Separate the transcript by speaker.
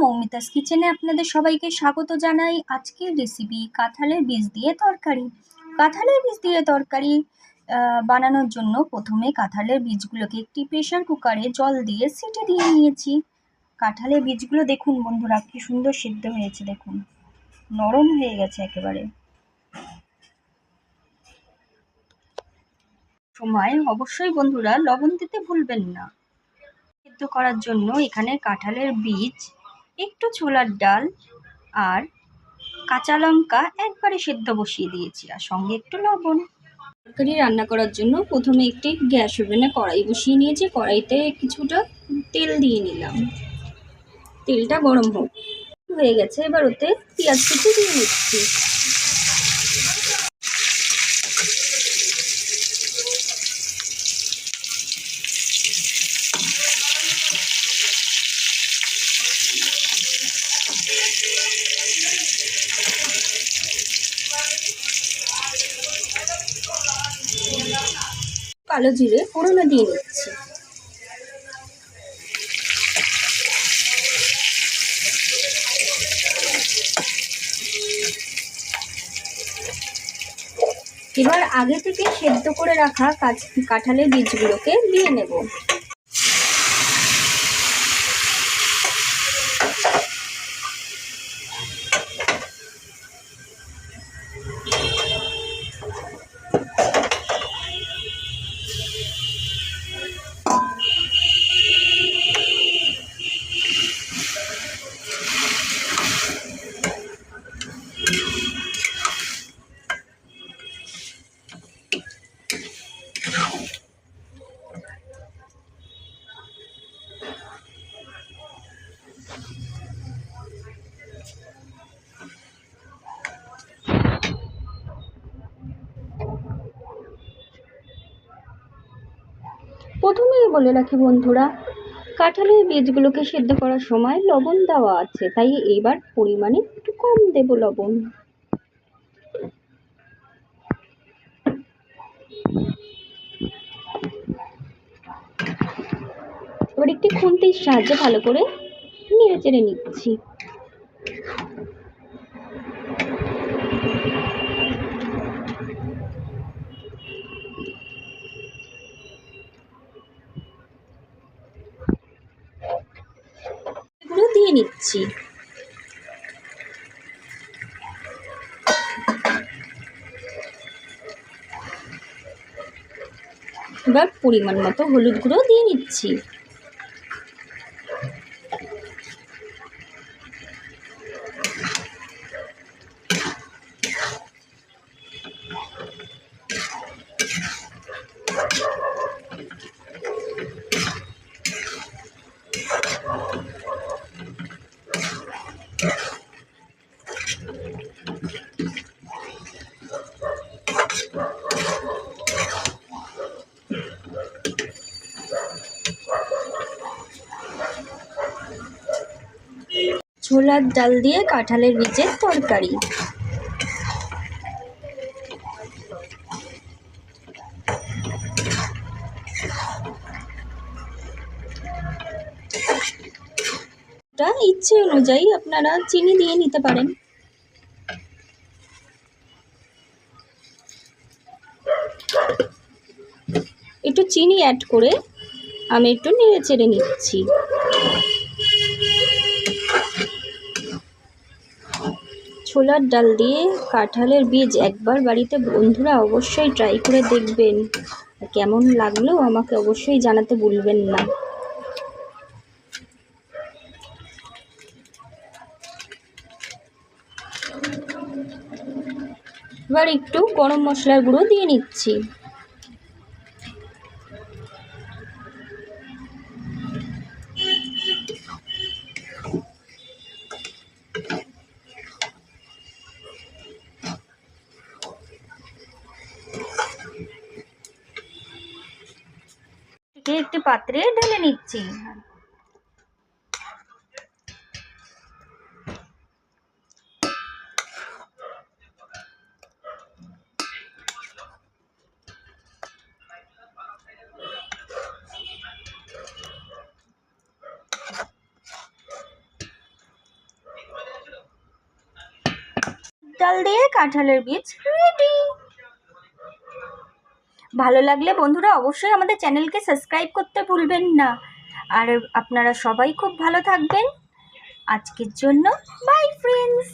Speaker 1: মৌমিতাস কিচেনে আপনাদের সবাইকে স্বাগত জানাই। আজকের রেসিপি কাঁঠালের বীজ দিয়ে তরকারি। কাঁঠালের বীজ দিয়ে তরকারি বানানোর জন্য প্রথমে কাঁঠালের বীজগুলোকে একটি প্রেশার কুকারে জল দিয়ে সিটি দিয়ে নিয়েছি। কাঁঠালের বীজগুলো দেখুন বন্ধুরা, কি সুন্দর সিদ্ধ হয়েছে, দেখুন নরম হয়ে গেছে একেবারে। সময় অবশ্যই বন্ধুরা লবণ দিতে ভুলবেন না। সিদ্ধ করার জন্য এখানে কাঁঠালের বীজ, একটু ছোলার ডাল আর কাঁচা লঙ্কা একবারে সেদ্ধ বসিয়ে দিয়েছি, আর সঙ্গে একটু লবণ। তরকারি রান্না করার জন্য প্রথমে একটি গ্যাস ওভেনে কড়াই বসিয়ে নিয়েছি। কড়াইতে কিছুটা তেল দিয়ে নিলাম। তেলটা গরম হয়ে গেছে, এবার ওতে পেঁয়াজ কুচি দিয়ে নিচ্ছি। কালো জিরে ফোড়নে দিয়ে নিচ্ছি। এবার আগে থেকে সেদ্ধ করে রাখা কাঁঠালের বীজগুলোকে দিয়ে নেব। প্রথমেই বলে রাখি বন্ধুরা, কাঁঠালের বীজগুলোকে সেদ্ধ করার সময় লবণ দেওয়া আছে, তাই এবার পরিমাণে একটু কম দেব লবণ। এবার একটি খুন্তির সাহায্যে ভালো করে নেড়ে চেড়ে নিচ্ছি। এগুলো দিয়ে নিচ্ছি। এবার পরিমাণ মতো হলুদ গুঁড়ো দিয়ে নিচ্ছি। ছোলার ডাল দিয়ে কাঁঠালের বীজের তরকারি। ইচ্ছে অনুযায়ী আপনারা চিনি দিয়ে নিতে পারেন। একটু চিনি অ্যাড করে আমি একটু নেড়ে চেড়ে নিচ্ছি। ছোলার ডাল দিয়ে কাঁঠালের বীজ একবার বাড়িতে বন্ধুরা অবশ্যই ট্রাই করে দেখবেন। কেমন লাগলো আমাকে অবশ্যই জানাতে ভুলবেন না। এবার একটু গরম মশলার গুঁড়ো দিয়ে নিচ্ছি। একটি পাত্রে ঢেলে নিচ্ছি। ডাল দিয়ে কাঁঠালের বীজ রেডি। ভালো লাগলে বন্ধুরা অবশ্যই আমাদের চ্যানেলকে সাবস্ক্রাইব করতে ভুলবেন না। আর আপনারা সবাই খুব ভালো থাকবেন। আজকের জন্য বাই ফ্রেন্ডস।